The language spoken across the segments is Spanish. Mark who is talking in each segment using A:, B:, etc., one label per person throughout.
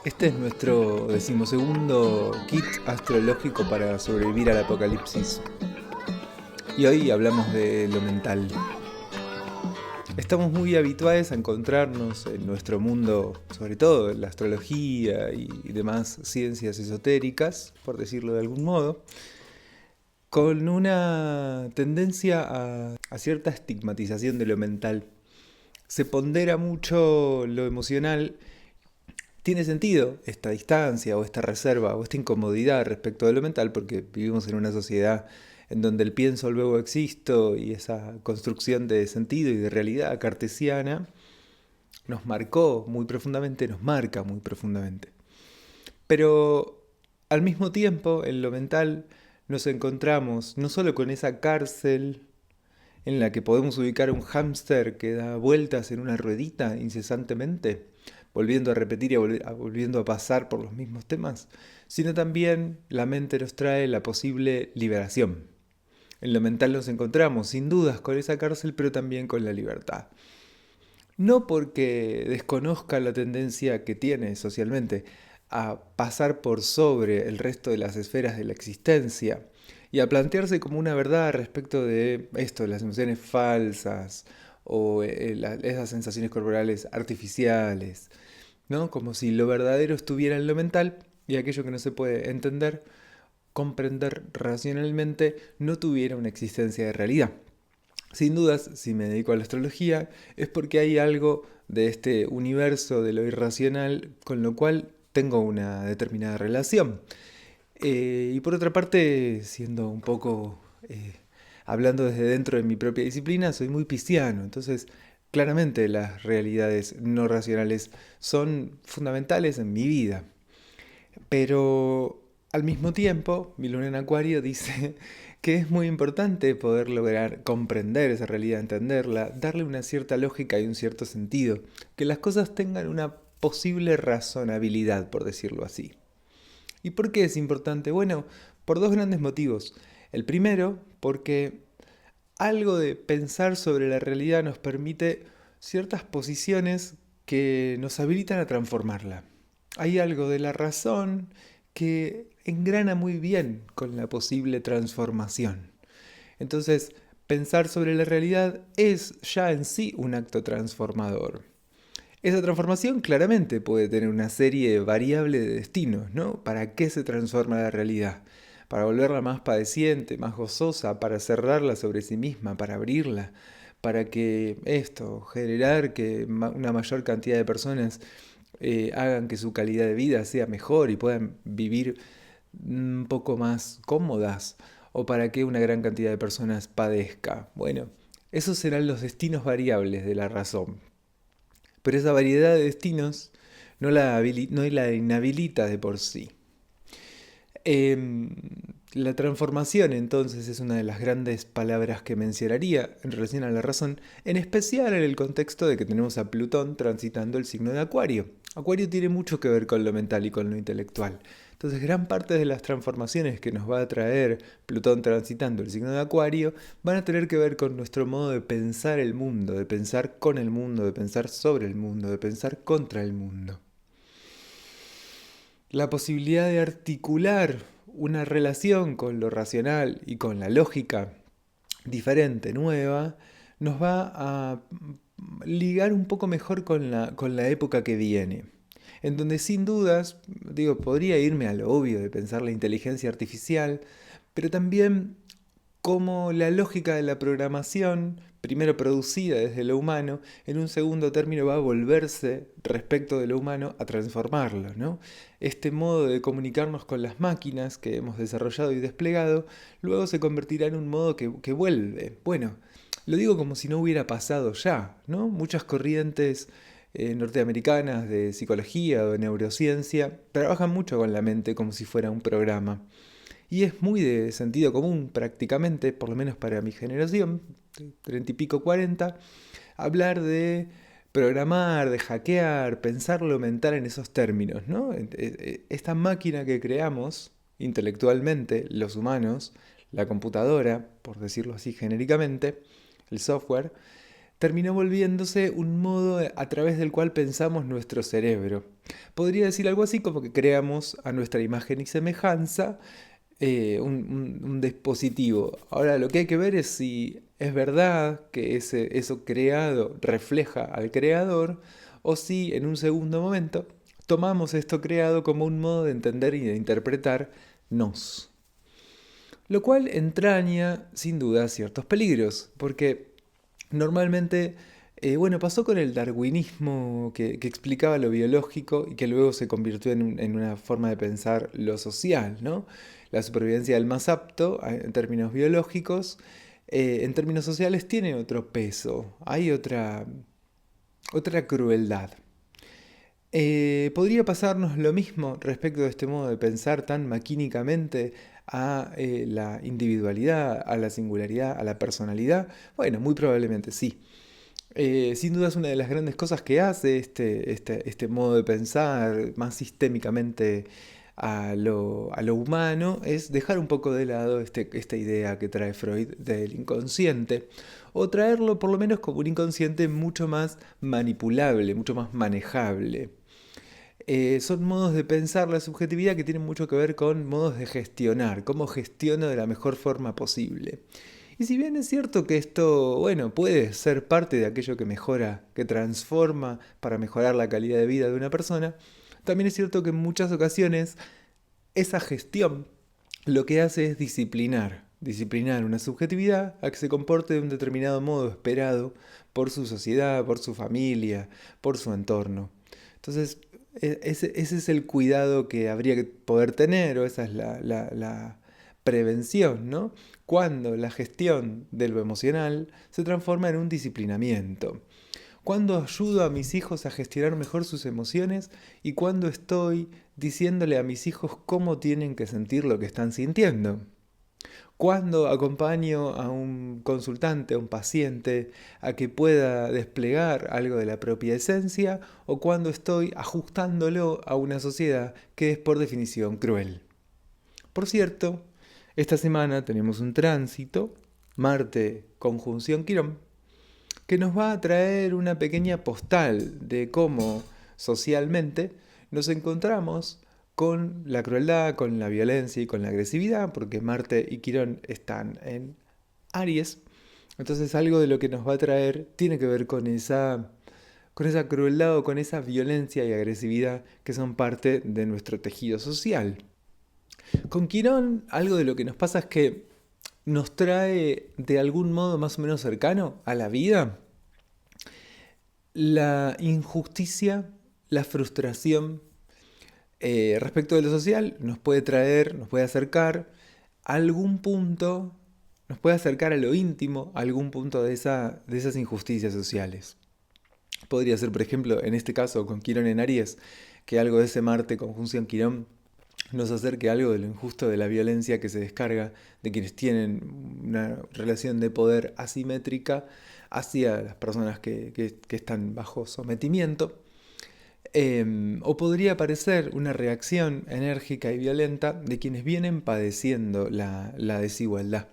A: Este es nuestro decimosegundo kit astrológico para sobrevivir al apocalipsis. Y hoy hablamos de lo mental. Estamos muy habituados a encontrarnos en nuestro mundo, sobre todo en la astrología y demás ciencias esotéricas, por decirlo de algún modo, con una tendencia a cierta estigmatización de lo mental. Se pondera mucho lo emocional. Tiene sentido esta distancia o esta reserva o esta incomodidad respecto de lo mental porque vivimos en una sociedad en donde el pienso luego existo y esa construcción de sentido y de realidad cartesiana nos marcó muy profundamente, nos marca muy profundamente. Pero al mismo tiempo, en lo mental, nos encontramos no solo con esa cárcel en la que podemos ubicar un hámster que da vueltas en una ruedita incesantemente, volviendo a repetir y volviendo a pasar por los mismos temas, sino también la mente nos trae la posible liberación. En lo mental nos encontramos, sin dudas, con esa cárcel, pero también con la libertad. No porque desconozca la tendencia que tiene socialmente a pasar por sobre el resto de las esferas de la existencia y a plantearse como una verdad respecto de esto, las emociones falsas o esas sensaciones corporales artificiales, ¿no? Como si lo verdadero estuviera en lo mental y aquello que no se puede entender, comprender racionalmente, no tuviera una existencia de realidad. Sin dudas, si me dedico a la astrología, es porque hay algo de este universo de lo irracional con lo cual tengo una determinada relación. Y por otra parte, siendo un poco, hablando desde dentro de mi propia disciplina, soy muy pisciano, entonces claramente las realidades no racionales son fundamentales en mi vida. Pero al mismo tiempo, mi luna en Acuario dice que es muy importante poder lograr comprender esa realidad, entenderla, darle una cierta lógica y un cierto sentido, que las cosas tengan una posible razonabilidad, por decirlo así. ¿Y por qué es importante? Bueno, por dos grandes motivos. El primero, porque algo de pensar sobre la realidad nos permite ciertas posiciones que nos habilitan a transformarla. Hay algo de la razón que engrana muy bien con la posible transformación. Entonces, pensar sobre la realidad es ya en sí un acto transformador. Esa transformación claramente puede tener una serie variable de destinos, ¿no? ¿Para qué se transforma la realidad? Para volverla más padeciente, más gozosa, para cerrarla sobre sí misma, para abrirla, para que esto, generar que una mayor cantidad de personas hagan que su calidad de vida sea mejor y puedan vivir un poco más cómodas, o para que una gran cantidad de personas padezca. Bueno, esos serán los destinos variables de la razón. Pero esa variedad de destinos no la inhabilita de por sí. Em, la transformación entonces es una de las grandes palabras que mencionaría en relación a la razón, en especial en el contexto de que tenemos a Plutón transitando el signo de Acuario. Acuario tiene mucho que ver con lo mental y con lo intelectual. Entonces gran parte de las transformaciones que nos va a traer Plutón transitando el signo de Acuario van a tener que ver con nuestro modo de pensar el mundo, de pensar con el mundo, de pensar sobre el mundo, de pensar contra el mundo. La posibilidad de articular una relación con lo racional y con la lógica diferente, nueva, nos va a ligar un poco mejor con la época que viene. En donde sin dudas, digo, podría irme a lo obvio de pensar la inteligencia artificial, pero también como la lógica de la programación, primero producida desde lo humano, en un segundo término va a volverse respecto de lo humano a transformarlo, ¿no? Este modo de comunicarnos con las máquinas que hemos desarrollado y desplegado, luego se convertirá en un modo que vuelve. Bueno, lo digo como si no hubiera pasado ya, ¿no? Muchas corrientes norteamericanas de psicología o de neurociencia trabajan mucho con la mente como si fuera un programa. Y es muy de sentido común prácticamente, por lo menos para mi generación, 30 y pico, 40, hablar de programar, de hackear, pensarlo mental en esos términos, ¿no? Esta máquina que creamos intelectualmente, los humanos, la computadora, por decirlo así genéricamente, el software, terminó volviéndose un modo a través del cual pensamos nuestro cerebro. Podría decir algo así como que creamos a nuestra imagen y semejanza un dispositivo. Ahora lo que hay que ver es si es verdad que eso creado refleja al creador o si en un segundo momento tomamos esto creado como un modo de entender y de interpretar nos. Lo cual entraña sin duda ciertos peligros, porque normalmente, bueno, pasó con el darwinismo que explicaba lo biológico y que luego se convirtió en una forma de pensar lo social, ¿no? La supervivencia del más apto en términos biológicos, en términos sociales tiene otro peso, hay otra crueldad. ¿Podría pasarnos lo mismo respecto de este modo de pensar tan maquínicamente a la individualidad, a la singularidad, a la personalidad? Bueno, muy probablemente sí. Sin duda es una de las grandes cosas que hace este modo de pensar más sistémicamente a lo humano, es dejar un poco de lado esta idea que trae Freud del inconsciente, o traerlo por lo menos como un inconsciente mucho más manipulable, mucho más manejable. Son modos de pensar la subjetividad que tienen mucho que ver con modos de gestionar, cómo gestiono de la mejor forma posible. Y si bien es cierto que esto, bueno, puede ser parte de aquello que mejora, que transforma para mejorar la calidad de vida de una persona, también es cierto que en muchas ocasiones esa gestión lo que hace es disciplinar una subjetividad a que se comporte de un determinado modo esperado por su sociedad, por su familia, por su entorno. Entonces, ese es el cuidado que habría que poder tener, o esa es la prevención, ¿no? Cuando la gestión de lo emocional se transforma en un disciplinamiento. Cuando ayudo a mis hijos a gestionar mejor sus emociones y cuando estoy diciéndole a mis hijos cómo tienen que sentir lo que están sintiendo. Cuando acompaño a un consultante, a un paciente, a que pueda desplegar algo de la propia esencia, o cuando estoy ajustándolo a una sociedad que es por definición cruel. Por cierto, esta semana tenemos un tránsito, Marte conjunción Quirón, que nos va a traer una pequeña postal de cómo socialmente nos encontramos con la crueldad, con la violencia y con la agresividad, porque Marte y Quirón están en Aries. Entonces algo de lo que nos va a traer tiene que ver con esa crueldad o con esa violencia y agresividad que son parte de nuestro tejido social. Con Quirón algo de lo que nos pasa es que nos trae de algún modo más o menos cercano a la vida la injusticia, la frustración respecto de lo social nos puede traer, nos puede acercar a algún punto, nos puede acercar a lo íntimo, a algún punto de esas injusticias sociales. Podría ser, por ejemplo, en este caso con Quirón en Aries, que algo de ese Marte conjunción Quirón nos acerque a algo de lo injusto de la violencia que se descarga de quienes tienen una relación de poder asimétrica hacia las personas que están bajo sometimiento. O podría parecer una reacción enérgica y violenta de quienes vienen padeciendo la desigualdad.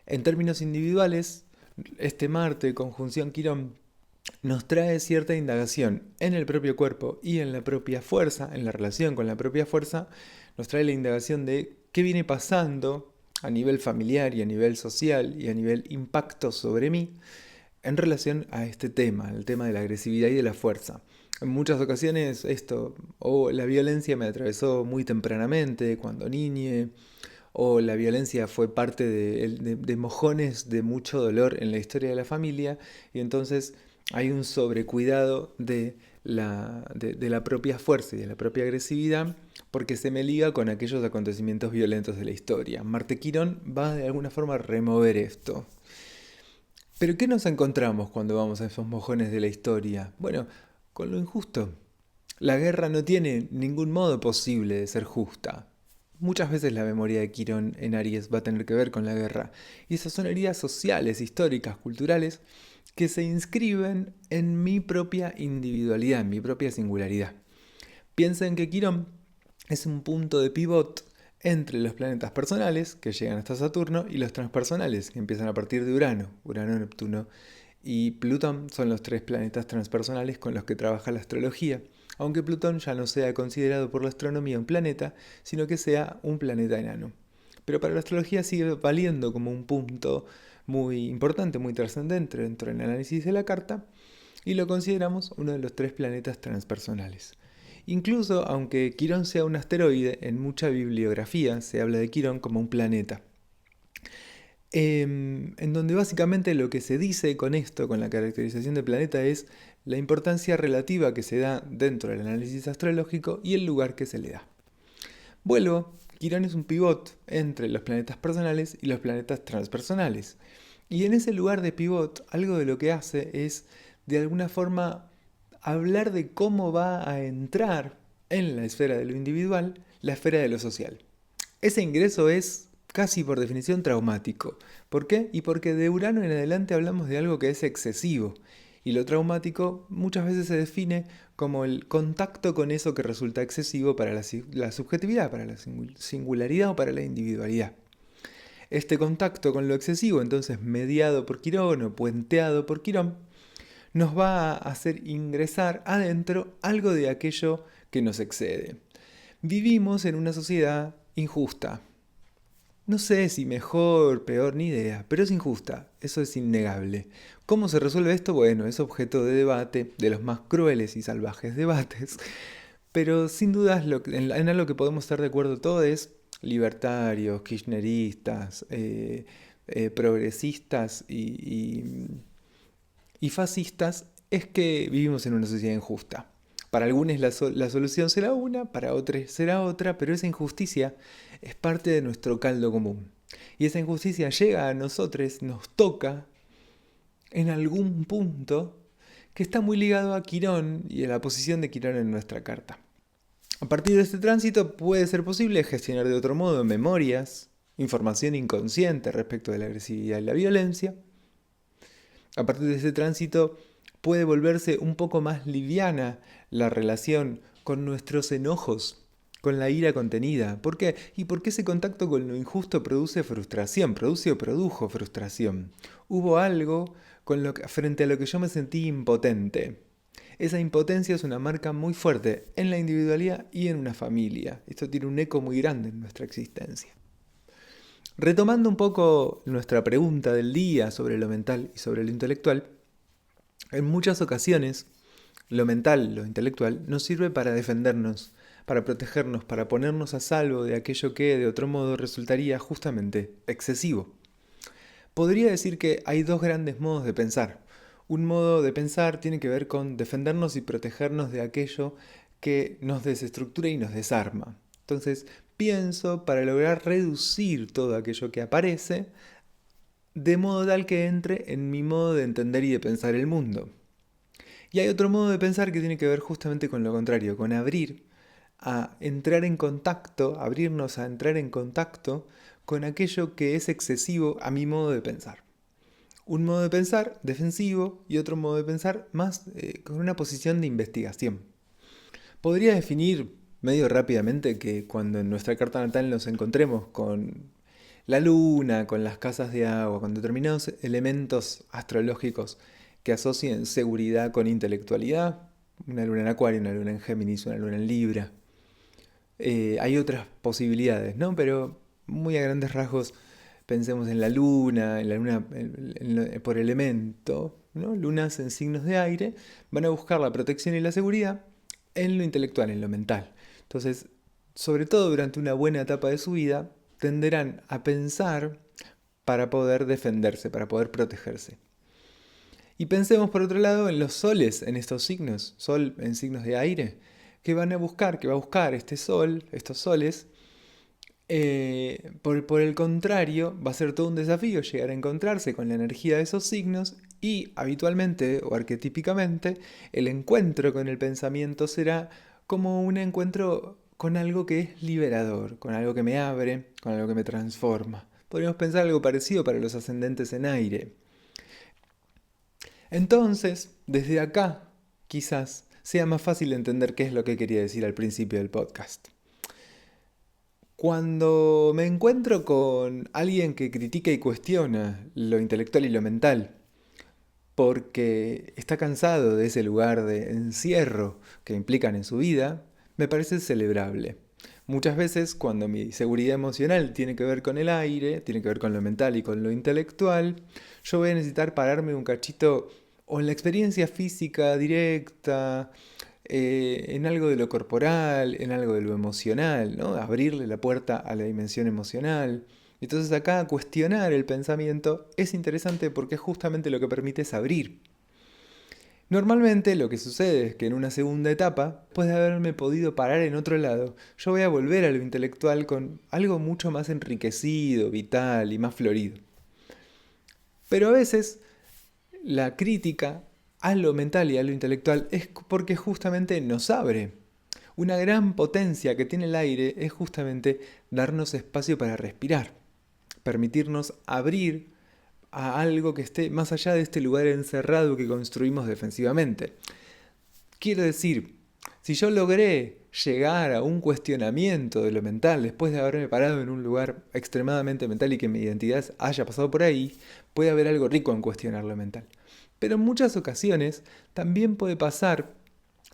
A: En términos individuales, este Marte, conjunción Quirón, nos trae cierta indagación en el propio cuerpo y en la propia fuerza, en la relación con la propia fuerza, nos trae la indagación de qué viene pasando a nivel familiar y a nivel social y a nivel impacto sobre mí en relación a este tema, el tema de la agresividad y de la fuerza. En muchas ocasiones la violencia me atravesó muy tempranamente, cuando niñe, o la violencia fue parte de mojones de mucho dolor en la historia de la familia, y entonces hay un sobrecuidado de la propia fuerza y de la propia agresividad, porque se me liga con aquellos acontecimientos violentos de la historia. Marte Quirón va de alguna forma a remover esto. Pero ¿qué nos encontramos cuando vamos a esos mojones de la historia? Bueno, con lo injusto. La guerra no tiene ningún modo posible de ser justa. Muchas veces la memoria de Quirón en Aries va a tener que ver con la guerra. Y esas son heridas sociales, históricas, culturales, que se inscriben en mi propia individualidad, en mi propia singularidad. Piensen que Quirón es un punto de pivot entre los planetas personales, que llegan hasta Saturno, y los transpersonales, que empiezan a partir de Urano, Neptuno y Plutón son los 3 planetas transpersonales con los que trabaja la astrología, aunque Plutón ya no sea considerado por la astronomía un planeta, sino que sea un planeta enano. Pero para la astrología sigue valiendo como un punto muy importante, muy trascendente dentro del análisis de la carta, y lo consideramos uno de los 3 planetas transpersonales. Incluso aunque Quirón sea un asteroide, en mucha bibliografía se habla de Quirón como un planeta. En donde básicamente lo que se dice con esto, con la caracterización de planeta, es la importancia relativa que se da dentro del análisis astrológico y el lugar que se le da. Vuelvo, Quirón es un pivot entre los planetas personales y los planetas transpersonales. Y en ese lugar de pivot, algo de lo que hace es, de alguna forma, hablar de cómo va a entrar en la esfera de lo individual, la esfera de lo social. Ese ingreso es casi por definición traumático. ¿Por qué? Y porque de Urano en adelante hablamos de algo que es excesivo. Y lo traumático muchas veces se define como el contacto con eso que resulta excesivo para la subjetividad, para la singularidad o para la individualidad. Este contacto con lo excesivo, entonces mediado por Quirón o puenteado por Quirón, nos va a hacer ingresar adentro algo de aquello que nos excede. Vivimos en una sociedad injusta. No sé si mejor, peor, ni idea, pero es injusta, eso es innegable. ¿Cómo se resuelve esto? Bueno, es objeto de debate, de los más crueles y salvajes debates, pero sin dudas en algo que podemos estar de acuerdo todos es libertarios, kirchneristas, progresistas y fascistas, es que vivimos en una sociedad injusta. Para algunos la solución será una, para otros será otra, pero esa injusticia es parte de nuestro caldo común. Y esa injusticia llega a nosotros, nos toca en algún punto que está muy ligado a Quirón y a la posición de Quirón en nuestra carta. A partir de este tránsito puede ser posible gestionar de otro modo memorias, información inconsciente respecto de la agresividad y la violencia. A partir de este tránsito puede volverse un poco más liviana la relación con nuestros enojos, con la ira contenida. ¿Por qué? Y porque ese contacto con lo injusto produce frustración, produce o produjo frustración. Hubo algo frente a lo que yo me sentí impotente. Esa impotencia es una marca muy fuerte en la individualidad y en una familia. Esto tiene un eco muy grande en nuestra existencia. Retomando un poco nuestra pregunta del día sobre lo mental y sobre lo intelectual, en muchas ocasiones lo mental, lo intelectual, nos sirve para defendernos, para protegernos, para ponernos a salvo de aquello que de otro modo resultaría justamente excesivo. Podría decir que hay 2 grandes modos de pensar. Un modo de pensar tiene que ver con defendernos y protegernos de aquello que nos desestructura y nos desarma. Entonces, pienso para lograr reducir todo aquello que aparece de modo tal que entre en mi modo de entender y de pensar el mundo. Y hay otro modo de pensar que tiene que ver justamente con lo contrario, con abrirnos a entrar en contacto con aquello que es excesivo a mi modo de pensar. Un modo de pensar defensivo y otro modo de pensar más con una posición de investigación. Podría definir medio rápidamente que cuando en nuestra carta natal nos encontremos con la luna, con las casas de agua, con determinados elementos astrológicos que asocien seguridad con intelectualidad, una luna en Acuario, una luna en Géminis, una luna en Libra. Hay otras posibilidades, ¿no? Pero muy a grandes rasgos pensemos en la luna por elemento, ¿no? Lunas en signos de aire van a buscar la protección y la seguridad en lo intelectual, en lo mental. Entonces, sobre todo durante una buena etapa de su vida, tenderán a pensar para poder defenderse, para poder protegerse. Y pensemos por otro lado en los soles en estos signos, sol en signos de aire, que va a buscar este sol, estos soles. Por el contrario, va a ser todo un desafío llegar a encontrarse con la energía de esos signos y habitualmente o arquetípicamente el encuentro con el pensamiento será como un encuentro con algo que es liberador, con algo que me abre, con algo que me transforma. Podríamos pensar algo parecido para los ascendentes en aire. Entonces, desde acá, quizás sea más fácil entender qué es lo que quería decir al principio del podcast. Cuando me encuentro con alguien que critica y cuestiona lo intelectual y lo mental, porque está cansado de ese lugar de encierro que implican en su vida, me parece celebrable. Muchas veces cuando mi seguridad emocional tiene que ver con el aire, tiene que ver con lo mental y con lo intelectual, yo voy a necesitar pararme un cachito o en la experiencia física directa, en algo de lo corporal, en algo de lo emocional, ¿no? Abrirle la puerta a la dimensión emocional. Entonces acá cuestionar el pensamiento es interesante porque es justamente lo que permite es abrir. Normalmente lo que sucede es que en una segunda etapa, después de haberme podido parar en otro lado, yo voy a volver a lo intelectual con algo mucho más enriquecido, vital y más florido. Pero a veces la crítica a lo mental y a lo intelectual es porque justamente nos abre. Una gran potencia que tiene el aire es justamente darnos espacio para respirar, permitirnos abrir a algo que esté más allá de este lugar encerrado que construimos defensivamente. Quiero decir, si yo logré llegar a un cuestionamiento de lo mental después de haberme parado en un lugar extremadamente mental y que mi identidad haya pasado por ahí, puede haber algo rico en cuestionar lo mental. Pero en muchas ocasiones también puede pasar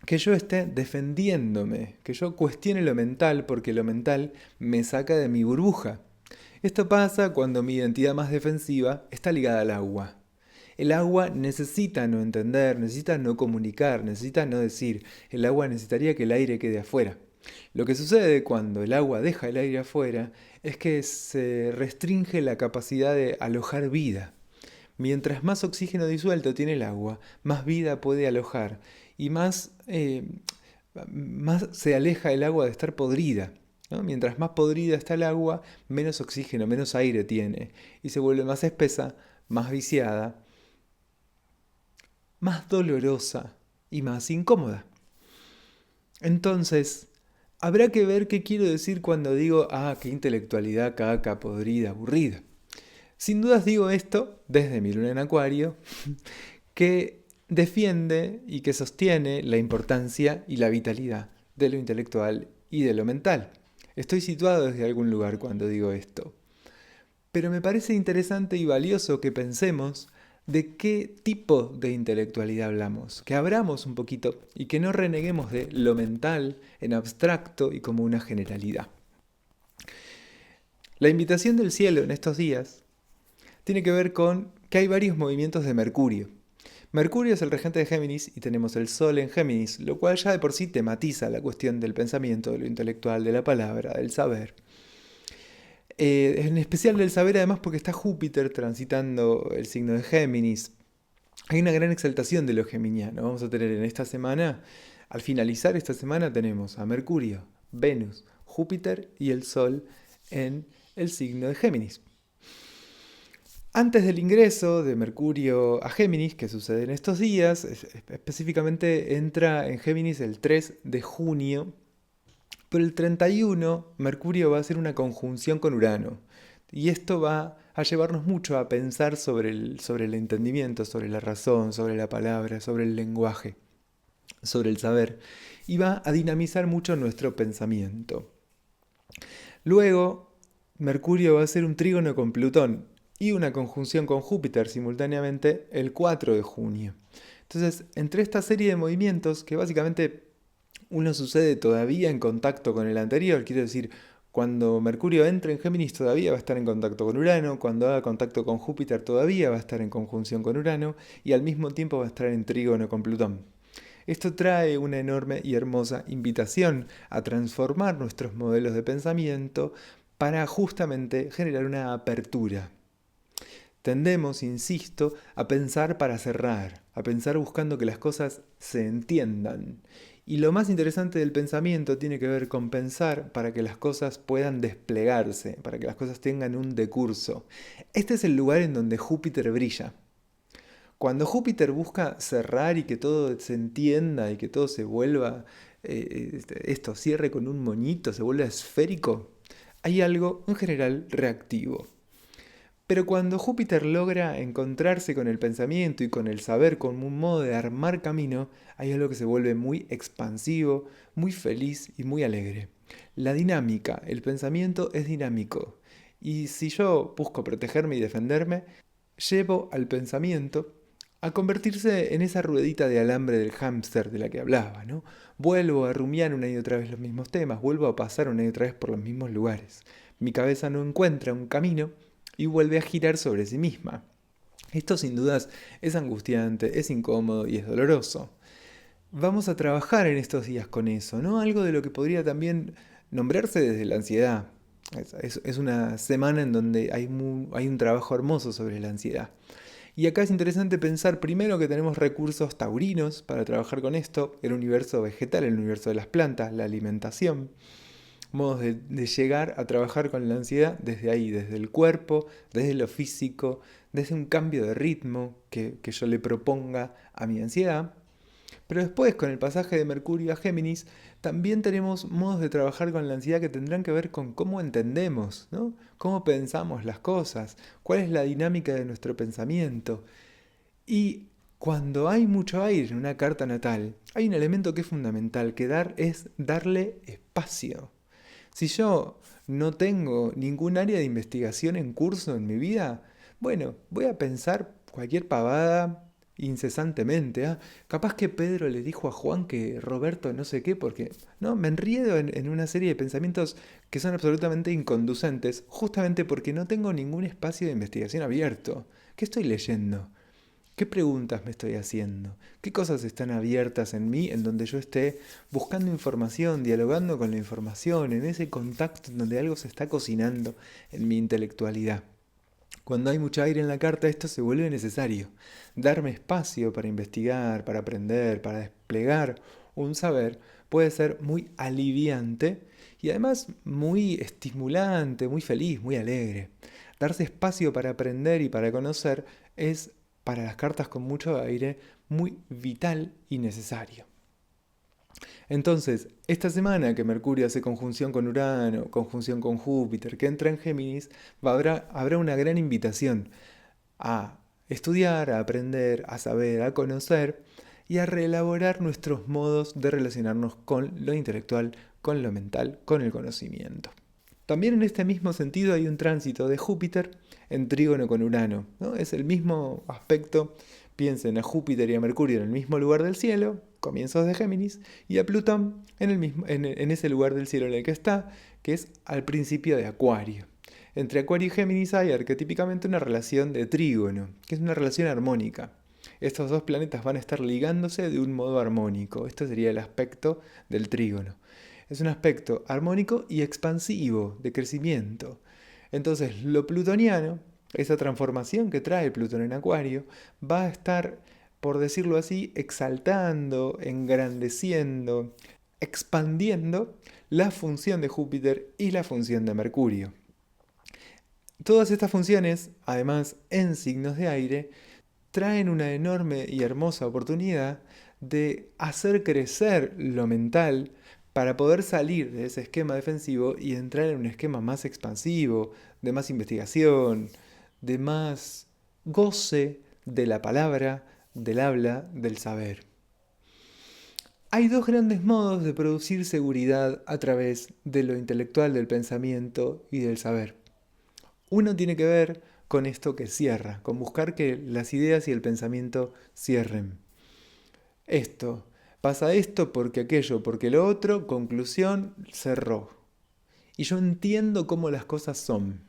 A: que yo esté defendiéndome, que yo cuestione lo mental porque lo mental me saca de mi burbuja. Esto pasa cuando mi identidad más defensiva está ligada al agua. El agua necesita no entender, necesita no comunicar, necesita no decir. El agua necesitaría que el aire quede afuera. Lo que sucede cuando el agua deja el aire afuera es que se restringe la capacidad de alojar vida. Mientras más oxígeno disuelto tiene el agua, más vida puede alojar y más se aleja el agua de estar podrida, ¿no? Mientras más podrida está el agua, menos oxígeno, menos aire tiene y se vuelve más espesa, más viciada, más dolorosa y más incómoda. Entonces, habrá que ver qué quiero decir cuando digo, qué intelectualidad caca, podrida, aburrida. Sin dudas digo esto desde mi luna en Acuario, que defiende y que sostiene la importancia y la vitalidad de lo intelectual y de lo mental. Estoy situado desde algún lugar cuando digo esto. Pero me parece interesante y valioso que pensemos de qué tipo de intelectualidad hablamos, que abramos un poquito y que no reneguemos de lo mental en abstracto y como una generalidad. La invitación del cielo en estos días tiene que ver con que hay varios movimientos de Mercurio. Mercurio es el regente de Géminis y tenemos el Sol en Géminis, lo cual ya de por sí tematiza la cuestión del pensamiento, de lo intelectual, de la palabra, del saber. En especial del saber además porque está Júpiter transitando el signo de Géminis. Hay una gran exaltación de lo geminiano. Vamos a tener en esta semana, al finalizar esta semana tenemos a Mercurio, Venus, Júpiter y el Sol en el signo de Géminis. Antes del ingreso de Mercurio a Géminis, que sucede en estos días, específicamente entra en Géminis el 3 de junio, pero el 31 Mercurio va a hacer una conjunción con Urano. Y esto va a llevarnos mucho a pensar sobre el entendimiento, sobre la razón, sobre la palabra, sobre el lenguaje, sobre el saber. Y va a dinamizar mucho nuestro pensamiento. Luego, Mercurio va a hacer un trígono con Plutón y una conjunción con Júpiter simultáneamente el 4 de junio. Entonces, entre esta serie de movimientos, que básicamente uno sucede todavía en contacto con el anterior, quiero decir, cuando Mercurio entre en Géminis todavía va a estar en contacto con Urano, cuando haga contacto con Júpiter todavía va a estar en conjunción con Urano y al mismo tiempo va a estar en trígono con Plutón. Esto trae una enorme y hermosa invitación a transformar nuestros modelos de pensamiento para justamente generar una apertura. Tendemos, insisto, a pensar para cerrar, a pensar buscando que las cosas se entiendan. Y lo más interesante del pensamiento tiene que ver con pensar para que las cosas puedan desplegarse, para que las cosas tengan un decurso. Este es el lugar en donde Júpiter brilla. Cuando Júpiter busca cerrar y que todo se entienda y que todo se vuelva, esto cierre con un moñito, se vuelva esférico, hay algo en general reactivo. Pero cuando Júpiter logra encontrarse con el pensamiento y con el saber como un modo de armar camino, hay algo que se vuelve muy expansivo, muy feliz y muy alegre. La dinámica, el pensamiento es dinámico. Y si yo busco protegerme y defenderme, llevo al pensamiento a convertirse en esa ruedita de alambre del hámster de la que hablaba, ¿no? Vuelvo a rumiar una y otra vez los mismos temas, vuelvo a pasar una y otra vez por los mismos lugares. Mi cabeza no encuentra un camino y vuelve a girar sobre sí misma. Esto sin dudas es angustiante, es incómodo y es doloroso. Vamos a trabajar en estos días con eso, ¿no? Algo de lo que podría también nombrarse desde la ansiedad. Es una semana en donde hay un trabajo hermoso sobre la ansiedad. Y acá es interesante pensar primero que tenemos recursos taurinos para trabajar con esto, el universo vegetal, el universo de las plantas, la alimentación, modos de llegar a trabajar con la ansiedad desde ahí, desde el cuerpo, desde lo físico, desde un cambio de ritmo que yo le proponga a mi ansiedad. Pero después, con el pasaje de Mercurio a Géminis, también tenemos modos de trabajar con la ansiedad que tendrán que ver con cómo entendemos, ¿no? Cómo pensamos las cosas, cuál es la dinámica de nuestro pensamiento. Y cuando hay mucho aire en una carta natal, hay un elemento que es fundamental, es darle espacio. Si yo no tengo ningún área de investigación en curso en mi vida, bueno, voy a pensar cualquier pavada incesantemente. Capaz que Pedro le dijo a Juan que Roberto no sé qué, porque no, me enriedo en una serie de pensamientos que son absolutamente inconducentes, justamente porque no tengo ningún espacio de investigación abierto. ¿Qué estoy leyendo? ¿Qué preguntas me estoy haciendo? ¿Qué cosas están abiertas en mí en donde yo esté buscando información, dialogando con la información, en ese contacto en donde algo se está cocinando en mi intelectualidad? Cuando hay mucho aire en la carta, esto se vuelve necesario. Darme espacio para investigar, para aprender, para desplegar un saber puede ser muy aliviante y además muy estimulante, muy feliz, muy alegre. Darse espacio para aprender y para conocer es, para las cartas con mucho aire, muy vital y necesario. Entonces, esta semana que Mercurio hace conjunción con Urano, conjunción con Júpiter, que entra en Géminis, habrá una gran invitación a estudiar, a aprender, a saber, a conocer y a reelaborar nuestros modos de relacionarnos con lo intelectual, con lo mental, con el conocimiento. También en este mismo sentido hay un tránsito de Júpiter en trígono con Urano, ¿no? Es el mismo aspecto. Piensen a Júpiter y a Mercurio en el mismo lugar del cielo, comienzos de Géminis, y a Plutón en ese lugar del cielo en el que está, que es al principio de Acuario. Entre Acuario y Géminis hay arquetípicamente una relación de trígono, que es una relación armónica. Estos dos planetas van a estar ligándose de un modo armónico. Esto sería el aspecto del trígono. Es un aspecto armónico y expansivo de crecimiento. Entonces, lo plutoniano, esa transformación que trae Plutón en Acuario, va a estar, por decirlo así, exaltando, engrandeciendo, expandiendo la función de Júpiter y la función de Mercurio. Todas estas funciones, además en signos de aire, traen una enorme y hermosa oportunidad de hacer crecer lo mental para poder salir de ese esquema defensivo y entrar en un esquema más expansivo, de más investigación, de más goce de la palabra, del habla, del saber. Hay dos grandes modos de producir seguridad a través de lo intelectual, del pensamiento y del saber. Uno tiene que ver con esto que cierra, con buscar que las ideas y el pensamiento cierren. Pasa esto porque aquello, porque lo otro, conclusión, cerró. Y yo entiendo cómo las cosas son.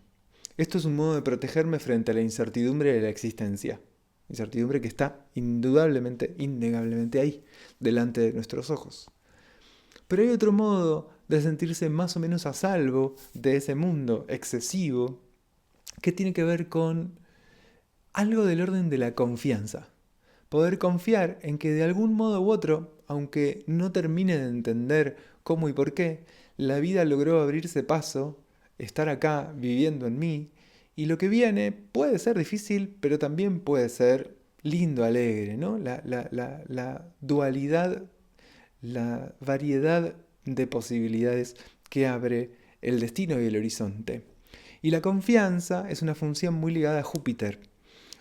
A: Esto es un modo de protegerme frente a la incertidumbre de la existencia. Incertidumbre que está indudablemente, innegablemente ahí, delante de nuestros ojos. Pero hay otro modo de sentirse más o menos a salvo de ese mundo excesivo que tiene que ver con algo del orden de la confianza. Poder confiar en que de algún modo u otro, aunque no termine de entender cómo y por qué, la vida logró abrirse paso, estar acá viviendo en mí, y lo que viene puede ser difícil, pero también puede ser lindo, alegre, ¿no? La dualidad, la variedad de posibilidades que abre el destino y el horizonte. Y la confianza es una función muy ligada a Júpiter.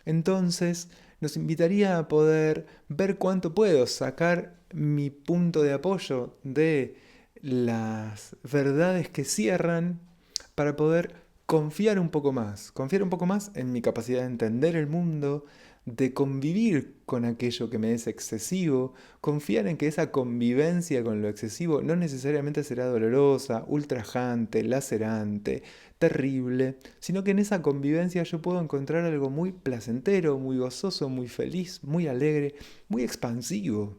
A: Entonces, nos invitaría a poder ver cuánto puedo sacar mi punto de apoyo de las verdades que cierran para poder confiar un poco más en mi capacidad de entender el mundo, de convivir con aquello que me es excesivo, confiar en que esa convivencia con lo excesivo no necesariamente será dolorosa, ultrajante, lacerante, terrible, sino que en esa convivencia yo puedo encontrar algo muy placentero, muy gozoso, muy feliz, muy alegre, muy expansivo.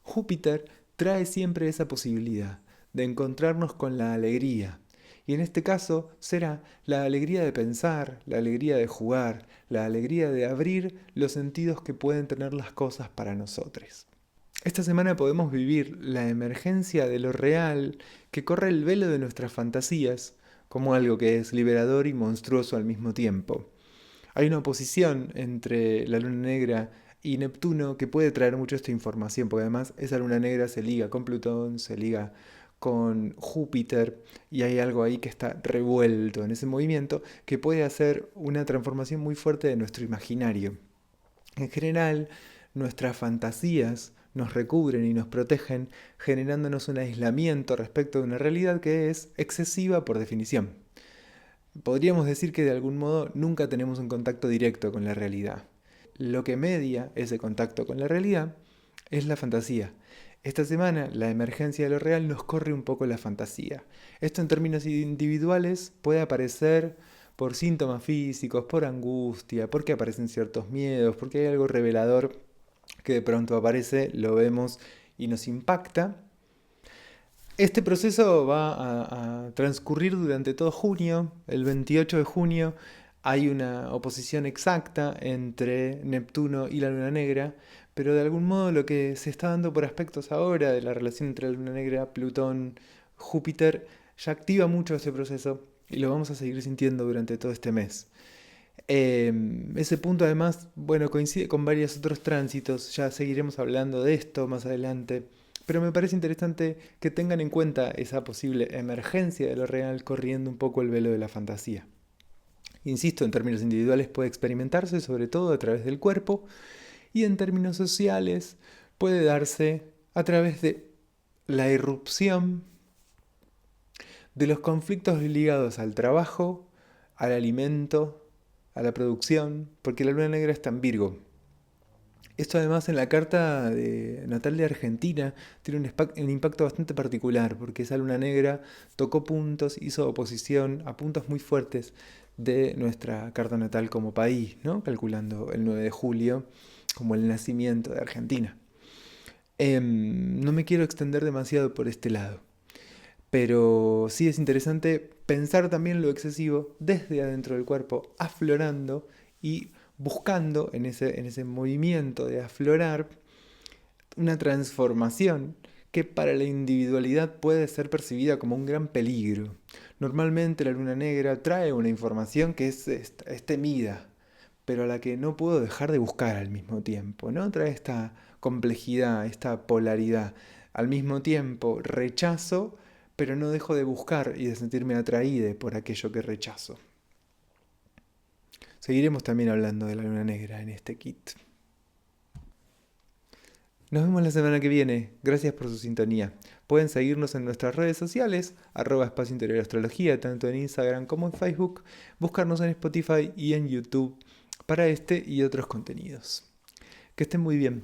A: Júpiter trae siempre esa posibilidad de encontrarnos con la alegría. Y en este caso será la alegría de pensar, la alegría de jugar, la alegría de abrir los sentidos que pueden tener las cosas para nosotros. Esta semana podemos vivir la emergencia de lo real que corre el velo de nuestras fantasías como algo que es liberador y monstruoso al mismo tiempo. Hay una oposición entre la luna negra y Neptuno que puede traer mucho esta información, porque además esa luna negra se liga con Plutón, se liga con Júpiter y hay algo ahí que está revuelto en ese movimiento que puede hacer una transformación muy fuerte de nuestro imaginario. En general, nuestras fantasías nos recubren y nos protegen, generándonos un aislamiento respecto de una realidad que es excesiva por definición. Podríamos decir que de algún modo nunca tenemos un contacto directo con la realidad. Lo que media ese contacto con la realidad es la fantasía. Esta semana la emergencia de lo real nos corre un poco la fantasía. Esto en términos individuales puede aparecer por síntomas físicos, por angustia, porque aparecen ciertos miedos, porque hay algo revelador que de pronto aparece, lo vemos y nos impacta. Este proceso va a transcurrir durante todo junio. El 28 de junio hay una oposición exacta entre Neptuno y la Luna Negra, pero de algún modo lo que se está dando por aspectos ahora de la relación entre la Luna Negra, Plutón, Júpiter, ya activa mucho ese proceso y lo vamos a seguir sintiendo durante todo este mes. Ese punto además, bueno, coincide con varios otros tránsitos, ya seguiremos hablando de esto más adelante, pero me parece interesante que tengan en cuenta esa posible emergencia de lo real corriendo un poco el velo de la fantasía. Insisto, en términos individuales puede experimentarse sobre todo a través del cuerpo y en términos sociales puede darse a través de la irrupción de los conflictos ligados al trabajo, al alimento, a la producción, porque la luna negra está en Virgo. Esto además en la carta natal de Argentina tiene un impacto bastante particular, porque esa luna negra tocó puntos, hizo oposición a puntos muy fuertes de nuestra carta natal como país, ¿no? Calculando el 9 de julio como el nacimiento de Argentina. No me quiero extender demasiado por este lado, pero sí es interesante pensar también lo excesivo desde adentro del cuerpo, aflorando y buscando en ese movimiento de aflorar una transformación que para la individualidad puede ser percibida como un gran peligro. Normalmente la luna negra trae una información que es temida, pero a la que no puedo dejar de buscar al mismo tiempo, ¿no? Trae esta complejidad, esta polaridad. Al mismo tiempo rechazo, pero no dejo de buscar y de sentirme atraído por aquello que rechazo. Seguiremos también hablando de la luna negra en este kit. Nos vemos la semana que viene. Gracias por su sintonía. Pueden seguirnos en nuestras redes sociales, @Espacio Interior Astrología, tanto en Instagram como en Facebook, buscarnos en Spotify y en YouTube para este y otros contenidos. Que estén muy bien.